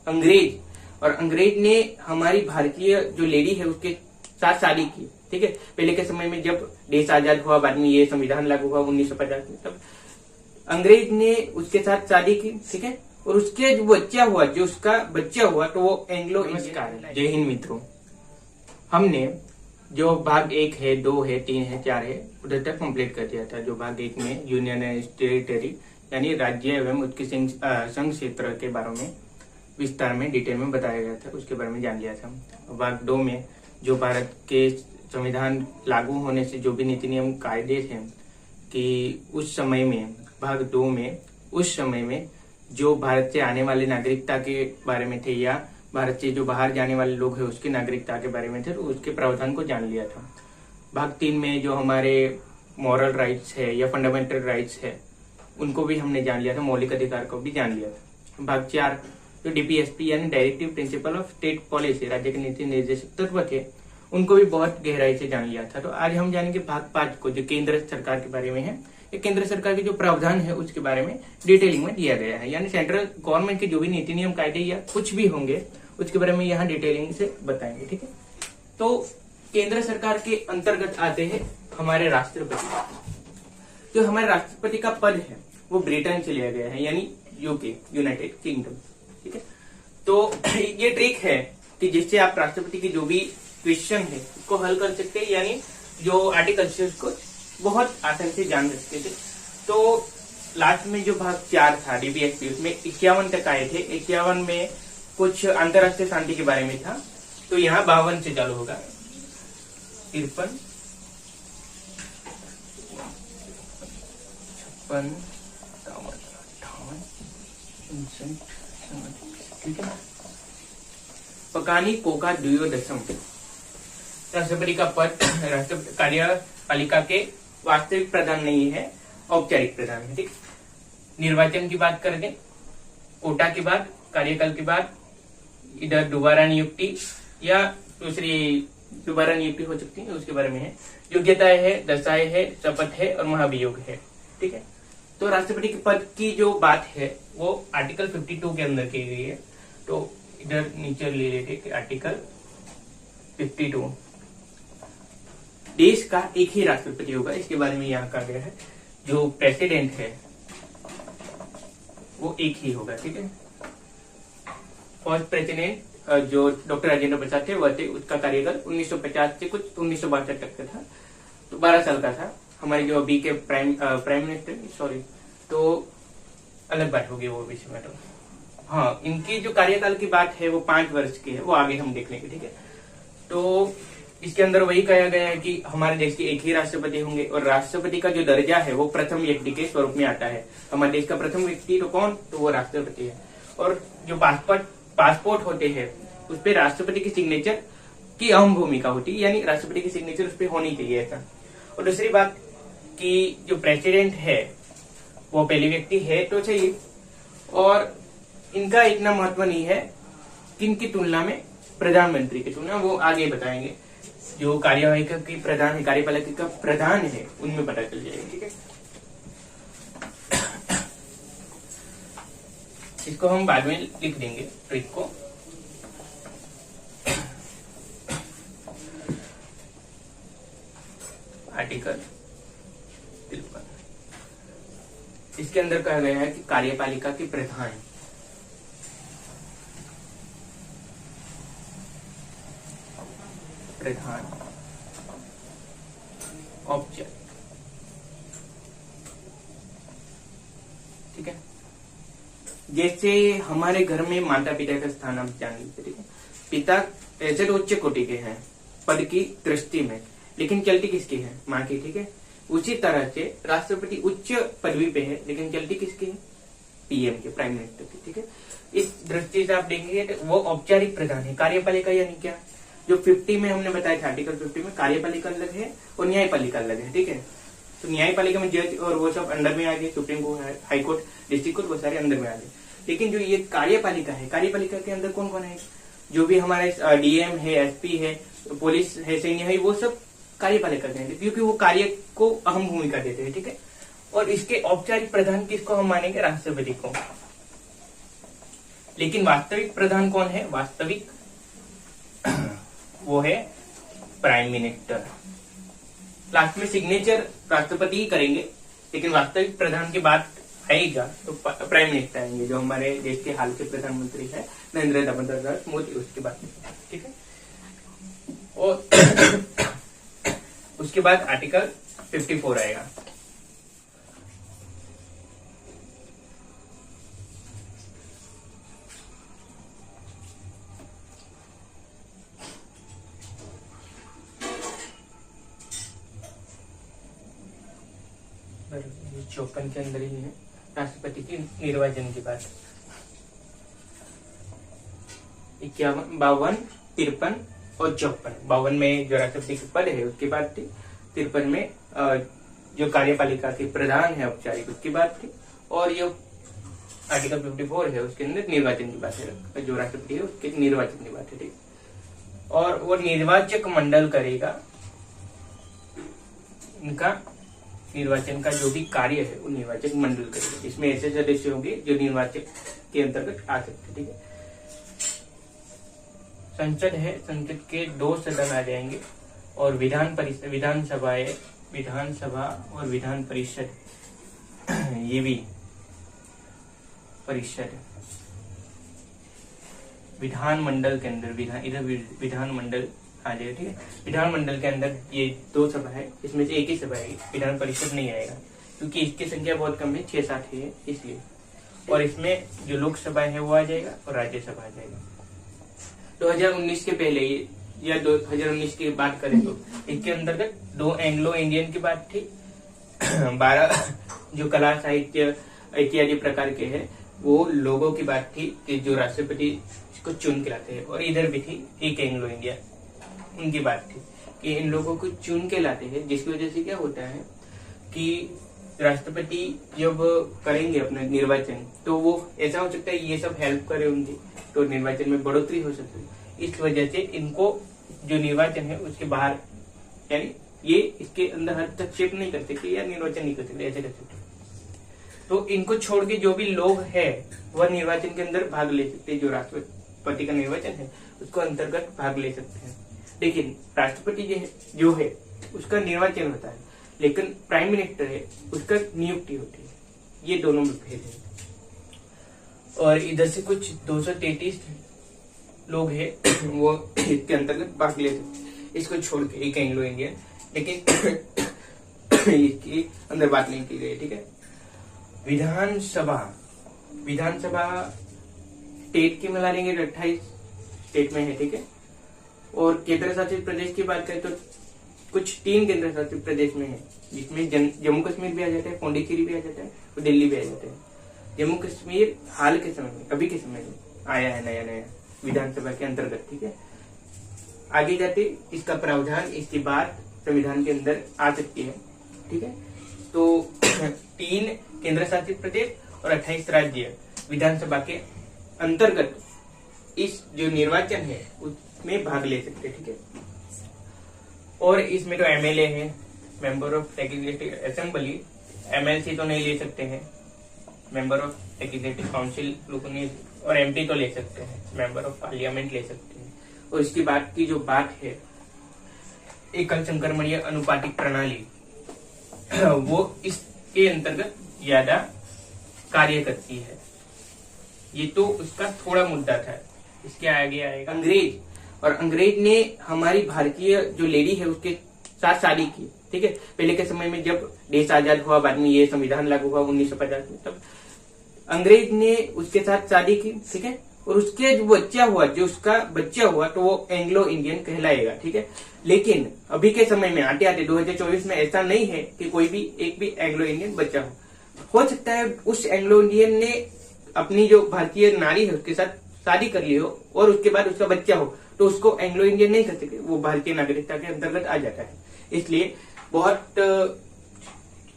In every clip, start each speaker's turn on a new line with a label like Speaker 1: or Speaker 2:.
Speaker 1: अंग्रेज, और अंग्रेज ने हमारी भारतीय जो लेडी है उसके साथ शादी की। ठीक है, पहले के समय में जब देश आजाद हुआ, बाद में ये संविधान लागू हुआ 1950 में, तब अंग्रेज ने उसके साथ शादी की। ठीक है, और उसके जो बच्चा हुआ, जो उसका बच्चा हुआ, तो वो एंग्लो। नमस्कार, जय हिंद मित्रों। हमने जो भाग 1 है, 2 है, 3 है, 4 है, उधर तक कंप्लीट कर दिया था। जो भाग 1 में यूनियन एंड टेरिटरी यानी राज्य एवं उसके संघ क्षेत्र के बारे में विस्तार में डिटेल में बताया गया था, उसके बारे में जान लिया था। भाग 2 में जो भारत के संविधान लागू होने से जो भी नीति नियम कायदे थे कि उस समय में, भाग 2 में उस समय में जो भारत से आने वाले नागरिकता के बारे में थे या भारत से जो बाहर जाने वाले लोग हैं उसकी नागरिकता के बारे में थे, तो उसके प्रावधान को जान लिया था। भाग 3 में जो हमारे मॉरल राइट्स है या फंडामेंटल राइट्स है उनको भी हमने जान लिया था, मौलिक अधिकार को भी जान लिया था। भाग 4 जो डीपीएसपी यानी directive principle of state policy, राज्य के नीति निर्देशक तत्व थे, उनको भी बहुत गहराई से जान लिया था। तो आज हम जानेंगे भाग 5 को, जो केंद्र सरकार के बारे में है। ये केंद्र सरकार के जो प्रावधान है उसके बारे में डिटेलिंग में दिया गया है, यानी सेंट्रल गवर्नमेंट के जो भी नीति नियम कायदे या कुछ भी होंगे उसके बारे में यहाँ डिटेलिंग से बताएंगे। ठीक है, तो केंद्र सरकार के अंतर्गत आते हैं हमारे राष्ट्रपति। जो हमारे राष्ट्रपति का पद है वो ब्रिटेन से लिया गया है, यानी यूके, यूनाइटेड किंगडम। ठीक है, तो ये ट्रिक है कि जिससे आप राष्ट्रपति की जो भी क्वेश्चन है उसको हल कर सकते हैं, यानी जो आर्टिकल्स है उसको बहुत आसानी से जान सकते थे। तो लास्ट में जो भाग 4 था डीपीएसपी, उसमें 51 तक आए थे। 51 में कुछ अंतरराष्ट्रीय शांति के बारे में था, तो यहाँ 52 से चालू होगा। 53, 56, 58, ठीक है। पकानी कोका द्वयोदशम, राष्ट्रपति का पद राष्ट्रपति कार्यपालिका के वास्तविक प्रधान नहीं है, औपचारिक प्रधान है। ठीक, निर्वाचन की बात कर दें, कोटा के बाद, कार्यकाल के बाद इधर दोबारा नियुक्ति या दूसरी दोबारा नियुक्ति हो सकती है, उसके बारे में है। योग्यताएं है, दशाएं है, शपथ है और महाभियोग है। ठीक है, तो राष्ट्रपति के पद की जो बात है वो आर्टिकल 52 के अंदर की गई है। तो इधर नीचे ले लेते कि आर्टिकल 52, देश का एक ही राष्ट्रपति होगा, इसके बारे में यहाँ कहा गया है। जो प्रेसिडेंट है वो एक ही होगा। ठीक है, फर्स्ट प्रेसिडेंट जो डॉक्टर राजेंद्र प्रसाद थे वह थे, उसका कार्यकाल 1950 से कुछ 1962 तक का था, तो 12 साल का था। हमारे जो अभी के प्राइम मिनिस्टर, सॉरी, तो अलग बात होगी वो विषय में। तो हाँ, इनकी जो कार्यकाल की बात है वो 5 वर्ष की है, वो आगे हम देख लेंगे। ठीक है, तो इसके अंदर वही कहा गया है कि हमारे देश के एक ही राष्ट्रपति होंगे और राष्ट्रपति का जो दर्जा है वो प्रथम व्यक्ति के स्वरूप में आता है। हमारे देश का प्रथम व्यक्ति तो कौन, तो वो राष्ट्रपति है। और जो पासपोर्ट होते हैं उस पर राष्ट्रपति की सिग्नेचर की अहम भूमिका होती है, यानी राष्ट्रपति की सिग्नेचर उस पर होनी चाहिए ऐसा। और दूसरी बात कि जो प्रेसिडेंट है वो पहले व्यक्ति है तो चाहिए, और इनका इतना महत्व नहीं है किनकी तुलना में, प्रधानमंत्री की तुलना, वो आगे बताएंगे। जो कार्यवाहिका की प्रधान है, कार्यपालिका का प्रधान है, उनमें पता चल जाएगा। ठीक है, इसको हम बाद में लिख देंगे ट्रिक को। आर्टिकल 53, इसके अंदर कहा गया है कि कार्यपालिका के प्रधान औपचारिक। ठीक है, जैसे हमारे घर में माता पिता का स्थान आप जान लीजिए। ठीक है, पिता ऐसे तो उच्च कोटि के हैं पद की दृष्टि में, लेकिन चलती किसकी है, माँ की। ठीक है, उसी तरह से राष्ट्रपति उच्च पदवी पे है लेकिन चलती किसकी है, पीएम के, प्राइम मिनिस्टर की। ठीक है, इस दृष्टि से आप देखेंगे तो वो औपचारिक प्रधान है। कार्यपालिका यानी क्या, जो 50 में हमने बताया था, आर्टिकल 50 में कार्यपालिका अलग है और न्यायपालिका अलग है। ठीक है, तो न्यायपालिका में जज और वो सब अंडर में आ गए, supreme court, high court, district court, वो सारे अंदर में आ गए। लेकिन जो ये कार्यपालिका है, कार्यपालिका के अंदर कौन कौन है, जो भी हमारे डीएम है, एसपी है, पुलिस है, सैन्य है, वो सब कार्यपालिका के हैं, क्योंकि वो कार्य को अहम भूमिका देते हैं। ठीक है, और इसके औपचारिक प्रधान किसको हम मानेंगे, राष्ट्रपति को। लेकिन वास्तविक प्रधान कौन है? वास्तविक वो है प्राइम मिनिस्टर। लास्ट में सिग्नेचर राष्ट्रपति ही करेंगे, लेकिन वास्तविक प्रधान की बात आएगा तो प्राइम मिनिस्टर आएंगे, जो हमारे देश के हाल के प्रधानमंत्री है नरेंद्र दामोदर दास मोदी, उसके बाद। ठीक है, और उसके बाद आर्टिकल 54 आएगा। चौपन के अंदर ही है राष्ट्रपति की निर्वाचन की बात। 51, 52, 53 और 54। 52 में जो राष्ट्रपति के पद है उसकी बात थी। 53 में जो कार्यपालिका के प्रधान है औपचारिक, उसकी बात थी। और जो आर्टिकल 54 है उसके अंदर निर्वाचन की बात है, जो राष्ट्रपति है उसके निर्वाचन की बात है। ठीक, और वो निर्वाचक मंडल करेगा इनका निर्वाचन का जो भी कार्य है वो निर्वाचक मंडल करेगा। इसमें ऐसे सदस्य होंगे जो निर्वाचक के अंतर्गत आ सकते। ठीक है, संसद है, संसद के 2 सदन आ जाएंगे, और विधानसभा और विधान परिषद ये भी परिषद विधानमंडल के अंदर विधानमंडल आ जाएगा। ठीक है, विधानमंडल के अंदर ये 2 सभा है, इसमें से एक ही सभा आएगी, विधान परिषद नहीं आएगा क्योंकि इसकी संख्या बहुत कम है, 6-7 है इसलिए। और इसमें जो लोकसभा है वो आ जाएगा और राज्यसभा आ जाएगा। 2019 के पहले या 2019 की बात करें तो इसके अंतर्गत 2 एंग्लो इंडियन की बात थी, 12 जो कला साहित्य इत्यादि प्रकार के हैं वो लोगों की बात थी कि जो राष्ट्रपति को चुन के लाते हैं। और इधर भी थी एक एंग्लो इंडिया, उनकी बात थी कि इन लोगों को चुन के लाते हैं, जिसकी वजह से क्या होता है कि राष्ट्रपति जब करेंगे अपना निर्वाचन तो वो ऐसा हो सकता है ये सब हेल्प करे उनकी, तो निर्वाचन में बढ़ोतरी हो सकती है। इस वजह से इनको जो निर्वाचन है उसके बाहर, यानी ये इसके अंदर हस्तक्षेप नहीं कर सकते या निर्वाचन नहीं कर सकते, ऐसे कर सकते। तो इनको छोड़ के जो भी लोग है वह निर्वाचन के अंदर भाग ले सकते हैं। जो राष्ट्रपति का निर्वाचन है उसको अंतर्गत भाग ले सकते हैं। लेकिन राष्ट्रपति जो है उसका निर्वाचन होता है, लेकिन प्राइम मिनिस्टर है उसका नियुक्ति होती है। ये दोनों में भेद है। और इधर से कुछ 233 लोग हैं वो इसके अंतर्गत भाग ले सकते, इसको छोड़ के एक एंग्लो इंडियन, लेकिन इसके अंदर बात नहीं की गई। ठीक है, विधानसभा स्टेट की मिला लेंगे तो 28 स्टेट में है। ठीक है, और केंद्र शासित प्रदेश की बात करें तो कुछ 3 केंद्र शासित प्रदेश में है, जिसमें जम्मू कश्मीर भी आ जाता है, पौंडीचेरी भी आ जाता है और दिल्ली भी आ जाता है। जम्मू कश्मीर हाल के समय में, अभी के समय में आया है नया विधानसभा के अंतर्गत। ठीक है, आगे जाते इसका प्रावधान इसके बाद संविधान के अंदर आ सकती है। ठीक है, तो 3 केंद्र शासित प्रदेश और 28 राज्य विधानसभा के अंतर्गत इस जो निर्वाचन है उसमें भाग ले सकते। ठीक है, और इसमें तो एमएलए है, member of legislative assembly, MLC तो नहीं ले सकते हैं, मेंबर ऑफ लेजिस्लेटिव काउंसिल लोगों ने, और एमपी तो ले सकते हैं, मेंबर ऑफ पार्लियामेंट ले सकते हैं। और इसकी बात की जो बात है एकल संक्रमणीय अनुपातिक प्रणाली वो इसके अंतर्गत ज्यादा कार्य करती है। ये तो उसका थोड़ा मुद्दा था। इसके आगे आएगा अंग्रेज ने हमारी भारतीय जो लेडी है उसके साथ शादी की। ठीक है, पहले के समय में जब देश आजाद हुआ, बाद में ये संविधान लागू हुआ 1950 में, तब अंग्रेज ने उसके साथ शादी की। ठीक है, और उसके जो उसका बच्चा हुआ तो वो एंग्लो इंडियन कहलाएगा। ठीक है, लेकिन अभी के समय में आते 2024 में ऐसा नहीं है कि कोई भी एक भी एंग्लो इंडियन बच्चा हो सकता है उस एंग्लो इंडियन ने अपनी जो भारतीय नारी है उसके साथ शादी कर ली हो और उसके बाद उसका बच्चा हो, तो उसको एंग्लो इंडियन नहीं कर सकते, वो भारतीय नागरिकता के अंतर्गत आ जाता है। इसलिए बहुत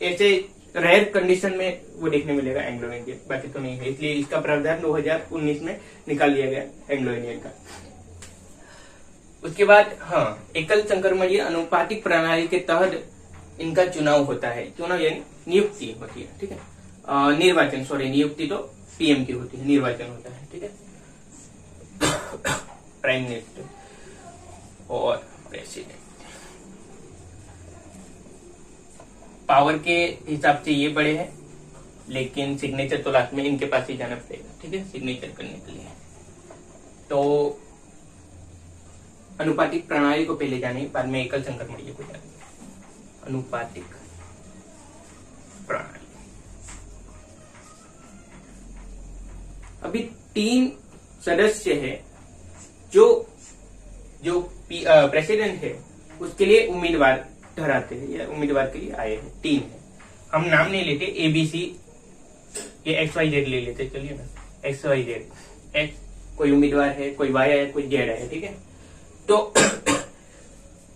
Speaker 1: ऐसे रेयर कंडीशन में वो देखने मिलेगा एंग्लो इंडियन, बाकी तो नहीं है। इसलिए इसका प्रावधान 2019 में निकाल लिया गया एंग्लो इंडियन का। उसके बाद एकल संक्रमणीय अनुपातिक प्रणाली के तहत इनका चुनाव होता है। चुनाव यानी नियुक्ति होती है। ठीक है, नियुक्ति तो पीएम की होती है, निर्वाचन होता है। ठीक है, प्राइम मिनिस्टर और प्रेसिडेंट। पावर के हिसाब से ये बड़े हैं, लेकिन सिग्नेचर तो लास्ट में इनके पास ही जाना पड़ेगा, ठीक है, सिग्नेचर करने के लिए। तो अनुपातिक प्रणाली को पहले जाने, बाद में एकल संकर मणियों को जाने। अनुपातिक प्रणाली, अभी 3 सदस्य है जो प्रेसिडेंट है उसके लिए उम्मीदवार ठहराते हैं या उम्मीदवार के लिए आए हैं। 3 है, हम नाम नहीं लेते, ABC ये XYZ ले लेते, चलिए ना, XYZ, X कोई उम्मीदवार है, कोई Y है, कोई Z है, ठीक है। तो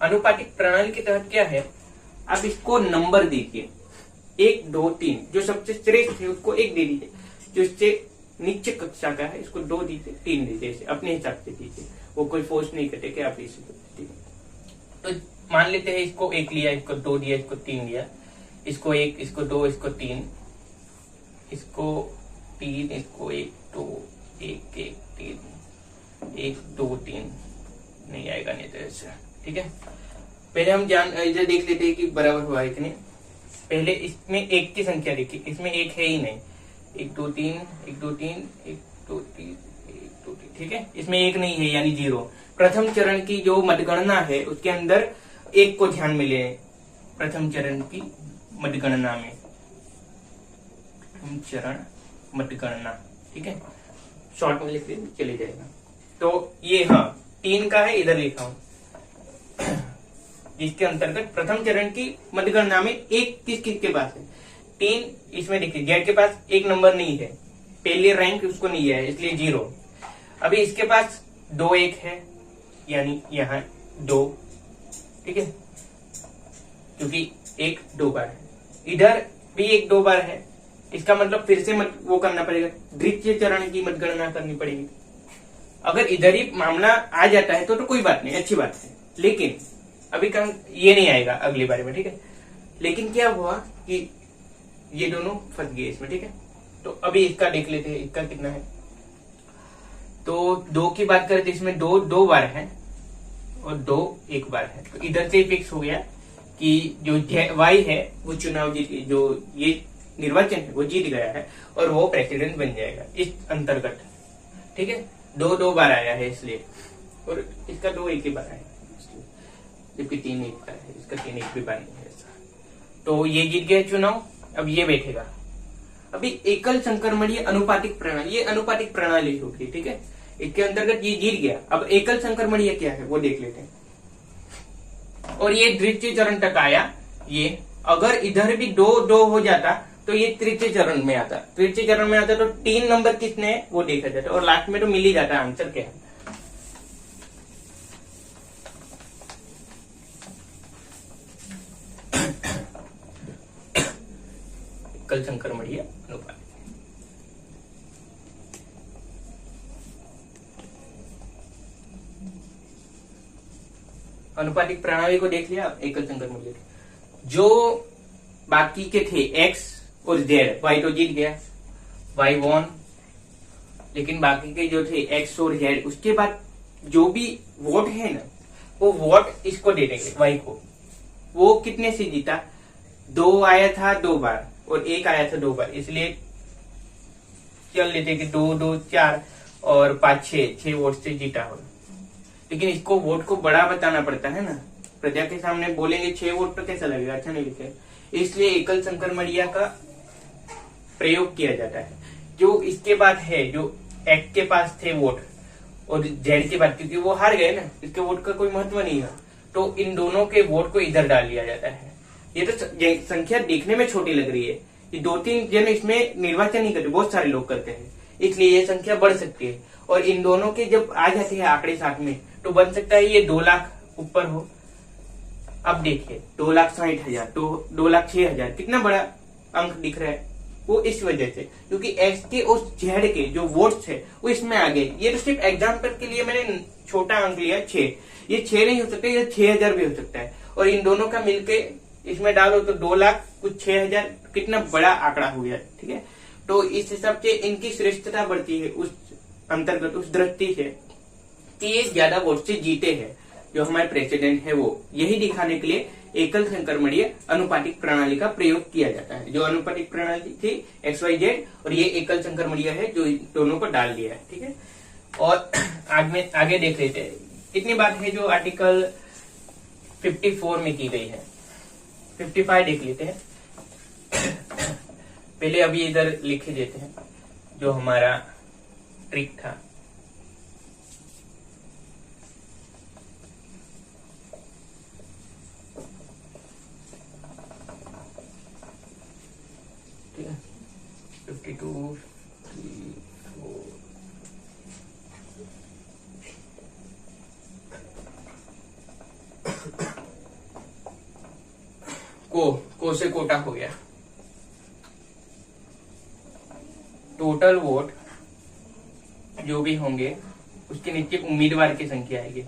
Speaker 1: अनुपातिक प्रणाली के तहत क्या है, आप इसको नंबर दीजिए 1 2 3, जो सबसे श्रेष्ठ है उसको 1 दे दीजिए, जो इससे नीचे कक्षा का है इसको 2 दीजिए, 3 दीजिए, इसे अपने हिसाब से दीजिए, वो कोई फोर्स नहीं करते कि आप इसे दीजिए। तो मान लेते हैं इसको 1 लिया, इसको 2 दिया, इसको 3 लिया, इसको 1, इसको 2, इसको 3, इसको 3, इसको 1 2 1 1 3 1 2 3 नहीं आएगा, नहीं तो ऐसा, ठीक है। पहले हम इधर देख लेते हैं कि बराबर हुआ है कि नहीं। पहले इसमें 1 की संख्या देखिए, इसमें 1 है ही नहीं, 1 2 3 1 2 3 1 2 3 1 2 3, ठीक है, इसमें 1 नहीं है यानी 0। प्रथम चरण की जो मतगणना है उसके अंदर 1 को ध्यान में ले, प्रथम चरण की मतगणना में, प्रथम चरण मतगणना, ठीक है, शॉर्ट में लिख दें चले जाएगा। तो ये हाँ 3 का है, इधर लिखा हूं, जिसके अंतर्गत प्रथम चरण की मतगणना में 1 किसके पास है, 3, इसमें देखिए जेड के पास 1 नंबर नहीं है, पहले रैंक उसको नहीं है इसलिए 0। अभी इसके पास 2 1 है यानी यहाँ 2, ठीक है, क्योंकि 1 2 बार है, इधर भी 1 2 बार है, इसका मतलब फिर से वो करना पड़ेगा, द्वितीय चरण की मतगणना करनी पड़ेगी। अगर इधर ही मामला आ जाता है तो कोई बात नहीं, अच्छी बात है, लेकिन अभी ये नहीं आएगा अगली बार में, ठीक है। लेकिन क्या हुआ कि ये दोनों फंस गए इसमें, ठीक है। तो अभी इसका देख लेते हैं, इसका कितना है। तो 2 की बात करें तो इसमें 2 बार है और 2 1 बार है, तो इधर से फिक्स हो गया कि जो वाई है वो चुनाव जीत, जो ये निर्वाचन है वो जीत गया है और वो प्रेसिडेंट बन जाएगा इस अंतर्गत, ठीक है। 2 बार आया है इसलिए, और इसका 2 1 ही बार आया इसलिए, जबकि 3 1 बार है, इसका 3 1 भी बार नहीं है ऐसा। तो ये जीत गया चुनाव, अब ये बैठेगा। अभी एकल संक्रमणीय अनुपातिक प्रणाली, ये अनुपातिक प्रणाली होगी, ठीक है, इसके अंतर्गत ये जीत गया। अब एकल संक्रमणीय क्या है वो देख लेते हैं। और ये तृतीय चरण तक आया, ये अगर इधर भी 2 2 हो जाता तो ये तृतीय चरण में आता, तृतीय चरण में आता तो 3 नंबर किसने है वो देखा जाता और लास्ट में तो मिल ही जाता आंसर क्या है। एकल संक्रमणीय अनुपात, अनुपातिक प्रणाली को देख लिया, एकल संक्रमणीय। जो बाकी के थे एक्स और जेड, वाई तो जीत गया, वाई वॉन, लेकिन बाकी के जो थे एक्स और जेड, उसके बाद जो भी वोट है ना वो वोट इसको दे देंगे वाई को। वो कितने से जीता, 2 आया था 2 बार और 1 आया था 2 बार, इसलिए चल लेते कि 2 2 4 और 5 6 वोट से जीता हो। लेकिन इसको वोट को बड़ा बताना पड़ता है ना, प्रजा के सामने बोलेंगे 6 वोट तो कैसा लगेगा, अच्छा नहीं लिखे, इसलिए एकल संक्रमणीय का प्रयोग किया जाता है। जो इसके बाद है, जो एक्स के पास थे वोट और जेड के बाद, क्योंकि वो हार गए ना, इसके वोट का कोई महत्व नहीं है, तो इन दोनों के वोट को इधर डाल दिया जाता है। ये तो संख्या देखने में छोटी लग रही है, ये 2-3 जन इसमें निर्वाचन नहीं करते, बहुत सारे लोग करते हैं, इसलिए ये संख्या बढ़ सकती है। और इन दोनों के जब आ जाते हैं आंकड़े साथ में तो बन सकता है ये 2 लाख ऊपर हो। अब देखिए 2,60,000 तो 2,06,000, कितना बड़ा अंक दिख रहा है, वो इस वजह से क्योंकि एक्स के और जेड के जो वोट्स है वो इसमें आ गए। ये तो सिर्फ एग्जाम्पल के लिए मैंने छोटा अंक लिया 6, ये 6 नहीं हो सकता, ये 6,000 भी हो सकता है, और इन दोनों का मिलके इसमें डालो तो 2 लाख कुछ 6,000, कितना बड़ा आंकड़ा हो गया, ठीक है। तो इस हिसाब से इनकी श्रेष्ठता बढ़ती है उस अंतर्गत, उस दृष्टि से कि ये ज्यादा वोट से जीते हैं, जो हमारे प्रेसिडेंट है वो, यही दिखाने के लिए एकल संक्रमणीय अनुपातिक प्रणाली का प्रयोग किया जाता है। जो अनुपातिक प्रणाली थी XYZ और ये एकल संक्रमणीय है जो दोनों को डाल दिया है, ठीक है। और आगे देख लेते हैं कितनी बात है जो आर्टिकल 54 में की गई है। 55 देख लेते हैं। पहले अभी इधर लिखे देते हैं जो हमारा ट्रिक था। ठीक है, 52, 3, 4 को से कोटा हो गया। टोटल वोट जो भी होंगे उसके नीचे उम्मीदवार की संख्या आएगी,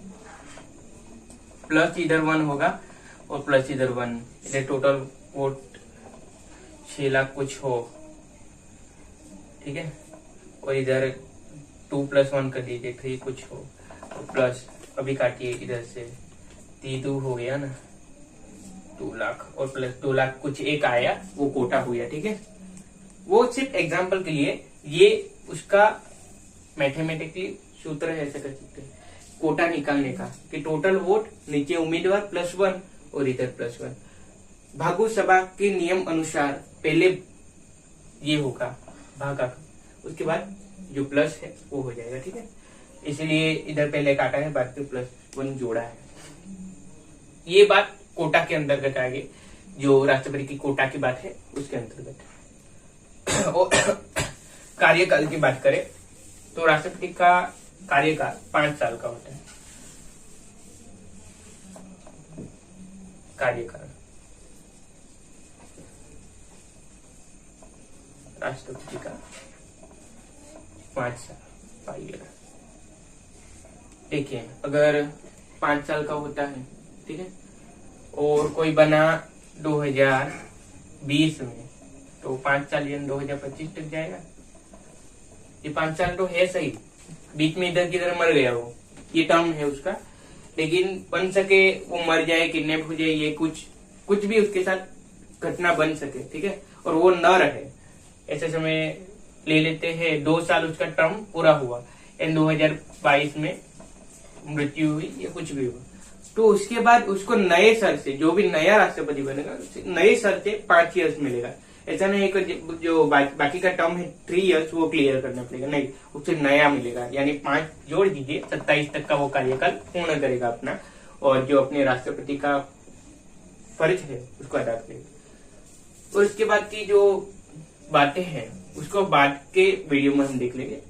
Speaker 1: प्लस इधर 1 होगा और प्लस इधर 1, इधर टोटल वोट 6 लाख कुछ हो, ठीक है। और इधर 2 + 1 कर दीजिए, 3 कुछ हो, और प्लस अभी काटिए इधर से 3 हो गया ना, 2 लाख और प्लस 2 लाख कुछ एक आया, वो कोटा हो गया, ठीक है। वो सिर्फ एग्जाम्पल के लिए, ये उसका मैथमेटिकली सूत्र है, ऐसे कर सकते हैं कोटा निकालने का कि टोटल वोट नीचे उम्मीदवार +1 और इधर +1। भागु सभा के नियम अनुसार पहले ये होगा भागा, उसके बाद जो प्लस है वो हो जाएगा, ठीक है। इसलिए इधर पहले काटा है, बाद में +1 जोड़ा है। ये बात कोटा के अंतर्गत आ गई, जो राष्ट्रपति की कोटा की बात है उसके अंतर्गत। और कार्यकाल की बात करें तो राष्ट्रपति का कार्यकाल 5 साल का होता है। कार्यकाल राष्ट्रपति का 5 साल पाइएगा। देखिए अगर 5 साल का होता है, ठीक है, और कोई बना 2020 में, तो 5 साल यानी 2025 तक जाएगा। ये 5 साल तो है सही, बीच में इधर किधर मर गया वो, ये टर्म है उसका, लेकिन बन सके वो मर जाए, किडनैप हो जाए, ये कुछ भी उसके साथ घटना बन सके, ठीक है, और वो न रहे, ऐसे समय ले लेते हैं 2 साल उसका टर्म पूरा हुआ एंड 2022 में मृत्यु हुई या कुछ भी हुआ, तो उसके बाद उसको नए सर से, जो भी नया राष्ट्रपति बनेगा नए सर से 5 ईयर्स मिलेगा। ऐसा नहीं है कि जो बाकी का टर्म है 3 ईयर्स वो क्लियर करना पड़ेगा, नहीं, उससे नया मिलेगा, यानी 5 जोड़ दीजिए, 27 तक का वो कार्यकाल पूर्ण करेगा अपना, और जो अपने राष्ट्रपति का फर्ज है उसको अदा करेगा। और उसके बाद की जो बातें हैं उसको बाद के वीडियो में हम देख लेंगे।